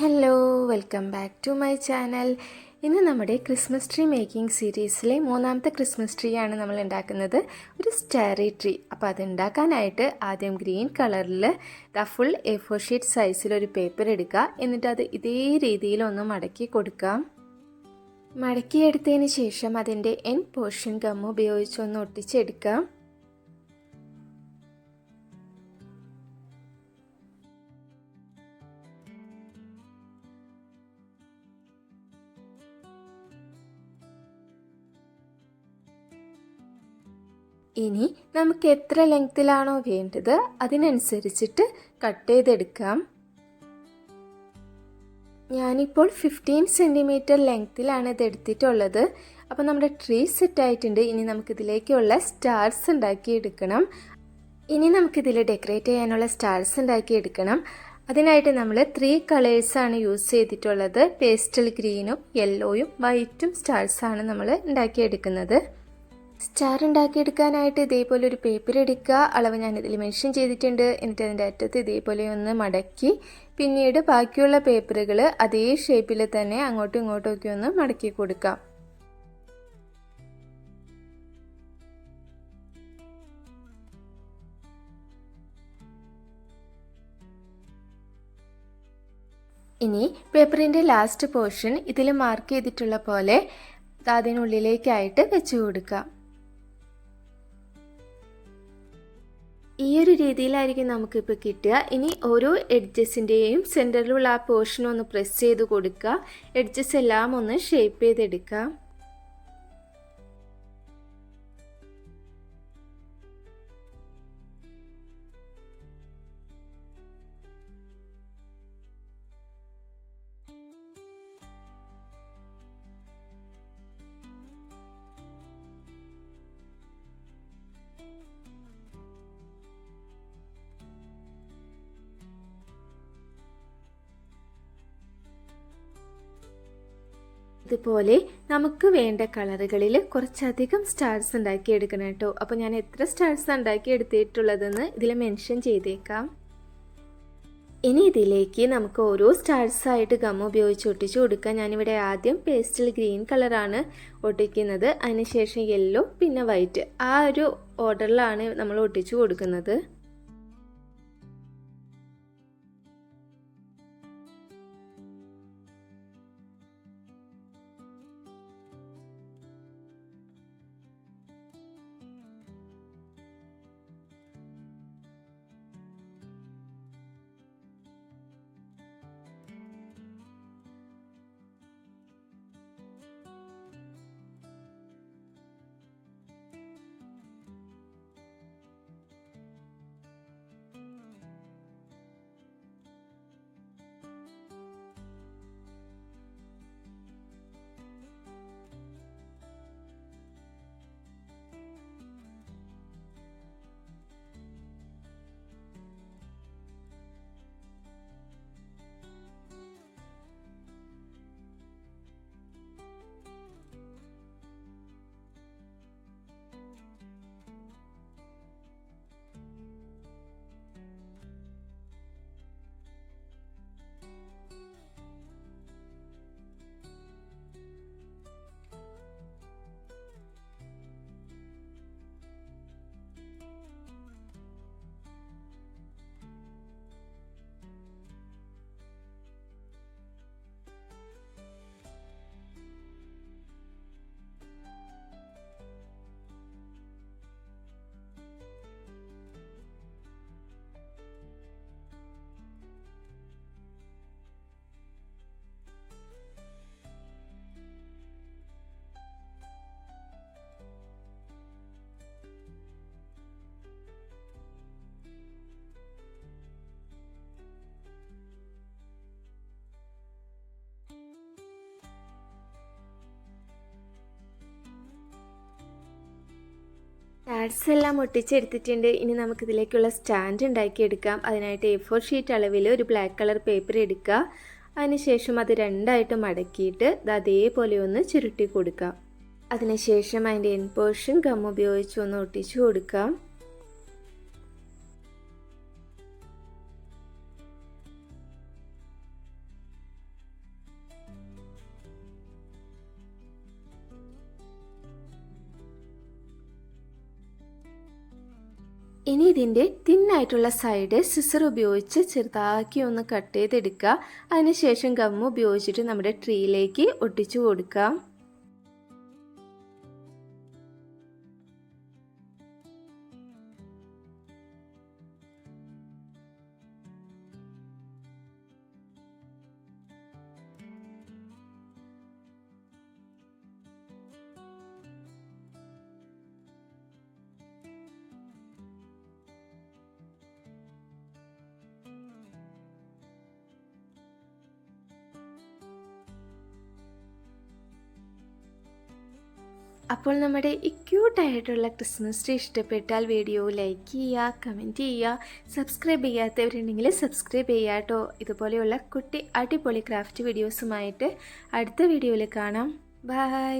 Hello, welcome back to my channel. ഇന്ന് നമ്മുടെ Christmas tree making സീരീസിലെ മൂന്നാമത്തെ ക്രിസ്മസ് ട്രീ ആണ് നമ്മൾ ഉണ്ടാക്കുന്നത്, ഒരു സ്റ്റാറി ട്രീ. അപ്പോൾ അത് ഉണ്ടാക്കാനായിട്ട് ആദ്യം ഗ്രീൻ കളറിൽ ഫുൾ A4 ഷീറ്റ് സൈസിലൊരു പേപ്പർ എടുക്കുക. എന്നിട്ട് അത് ഇതേ രീതിയിൽ ഒന്ന് മടക്കി കൊടുക്കാം. മടക്കിയെടുത്തതിന് ശേഷം അതിൻ്റെ എൻഡ് പോർഷൻ ഗം ഉപയോഗിച്ച് ഒന്ന് ഒട്ടിച്ചെടുക്കാം. ഇനി നമുക്ക് എത്ര ലെങ്ത്തിലാണോ വേണ്ടത് അതിനനുസരിച്ചിട്ട് കട്ട് ചെയ്തെടുക്കാം. ഞാനിപ്പോൾ 15 സെൻറ്റിമീറ്റർ ലെങ്ത്തിലാണ് ഇത് എടുത്തിട്ടുള്ളത്. അപ്പോൾ നമ്മുടെ ട്രീ സെറ്റ് ആയിട്ടുണ്ട്. ഇനി നമുക്കിതിലേക്കുള്ള സ്റ്റാർസ് ഉണ്ടാക്കിയെടുക്കണം. ഇനി നമുക്കിതിൽ ഡെക്കറേറ്റ് ചെയ്യാനുള്ള സ്റ്റാർസ് ഉണ്ടാക്കിയെടുക്കണം. അതിനായിട്ട് നമ്മൾ 3 കളേഴ്സാണ് യൂസ് ചെയ്തിട്ടുള്ളത്. പേസ്റ്റൽ ഗ്രീനും യെല്ലോയും വൈറ്റും സ്റ്റാർസാണ് നമ്മൾ ഉണ്ടാക്കിയെടുക്കുന്നത്. സ്റ്റാർ ഉണ്ടാക്കിയെടുക്കാനായിട്ട് ഇതേപോലെ ഒരു പേപ്പർ എടുക്കുക. അളവ് ഞാനിതിൽ മെൻഷൻ ചെയ്തിട്ടുണ്ട്. എന്നിട്ട് അതിൻ്റെ അറ്റത്ത് ഇതേപോലെ ഒന്ന് മടക്കി പിന്നീട് ബാക്കിയുള്ള പേപ്പറുകൾ അതേ ഷേപ്പിൽ തന്നെ അങ്ങോട്ടും ഇങ്ങോട്ടും ഒക്കെ ഒന്ന് മടക്കി കൊടുക്കാം. ഇനി പേപ്പറിൻ്റെ ലാസ്റ്റ് പോർഷൻ ഇതിൽ മാർക്ക് ചെയ്തിട്ടുള്ള പോലെ അതിനുള്ളിലേക്കായിട്ട് വെച്ച് കൊടുക്കാം. ഈ ഒരു രീതിയിലായിരിക്കും നമുക്കിപ്പോൾ കിട്ടുക. ഇനി ഓരോ എഡ്ജസിൻ്റെയും സെൻറ്ററിലുള്ള ആ പോർഷൻ ഒന്ന് പ്രസ് ചെയ്ത് കൊടുക്കുക. എഡ്ജസ് എല്ലാം ഒന്ന് ഷേപ്പ് ചെയ്തെടുക്കുക. ഇതുപോലെ നമുക്ക് വേണ്ട കളറുകളിൽ കുറച്ചധികം സ്റ്റാർസ് ഉണ്ടാക്കിയെടുക്കണം കേട്ടോ. അപ്പോൾ ഞാൻ എത്ര സ്റ്റാർസ് ഉണ്ടാക്കിയെടുത്തിട്ടുള്ളതെന്ന് ഇതിൽ മെൻഷൻ ചെയ്തേക്കാം. ഇനി ഇതിലേക്ക് നമുക്ക് ഓരോ സ്റ്റാർസായിട്ട് ഗം ഉപയോഗിച്ച് ഒട്ടിച്ചു കൊടുക്കാം. ഞാനിവിടെ ആദ്യം പേസ്റ്റൽ ഗ്രീൻ കളറാണ് ഒട്ടിക്കുന്നത്. അതിനുശേഷം യെല്ലോ, പിന്നെ വൈറ്റ്. ആ ഒരു ഓർഡറിലാണ് നമ്മൾ ഒട്ടിച്ചു കൊടുക്കുന്നത്. സ്റ്റാർസ് എല്ലാം ഒട്ടിച്ചെടുത്തിട്ടുണ്ട്. ഇനി നമുക്കിതിലേക്കുള്ള സ്റ്റാൻഡ് ഉണ്ടാക്കിയെടുക്കാം. അതിനായിട്ട് A4 ഷീറ്റ് അളവിൽ ഒരു ബ്ലാക്ക് കളർ പേപ്പർ എടുക്കുക. അതിനുശേഷം അത് രണ്ടായിട്ട് മടക്കിയിട്ട് അതേപോലെ ഒന്ന് ചുരുട്ടി കൊടുക്കാം. അതിനുശേഷം അതിൻ്റെ എൻഡ് പോർഷൻ ഗം ഉപയോഗിച്ച് ഒന്ന് ഒട്ടിച്ചു കൊടുക്കാം. ഇനി ഇതിൻ്റെ തിന്നായിട്ടുള്ള സൈഡ് സിസർ ഉപയോഗിച്ച് ചെറുതാക്കി ഒന്ന് കട്ട് ചെയ്തെടുക്കുക. അതിനുശേഷം ഗം ഉപയോഗിച്ചിട്ട് നമ്മുടെ ട്രീയിലേക്ക് ഒട്ടിച്ചു കൊടുക്കാം. അപ്പോൾ നമ്മുടെ ഈ ക്യൂട്ടായിട്ടുള്ള ക്രിസ്മസ് ട്രീ ഇഷ്ടപ്പെട്ടാൽ വീഡിയോ ലൈക്ക് ചെയ്യുക, കമൻറ്റ് ചെയ്യുക, സബ്സ്ക്രൈബ് ചെയ്യാത്തവരുണ്ടെങ്കിൽ സബ്സ്ക്രൈബ് ചെയ്യുക കേട്ടോ. ഇതുപോലെയുള്ള കുട്ടി അടിപൊളി ക്രാഫ്റ്റ് വീഡിയോസുമായിട്ട് അടുത്ത വീഡിയോയിൽ കാണാം. ബൈ.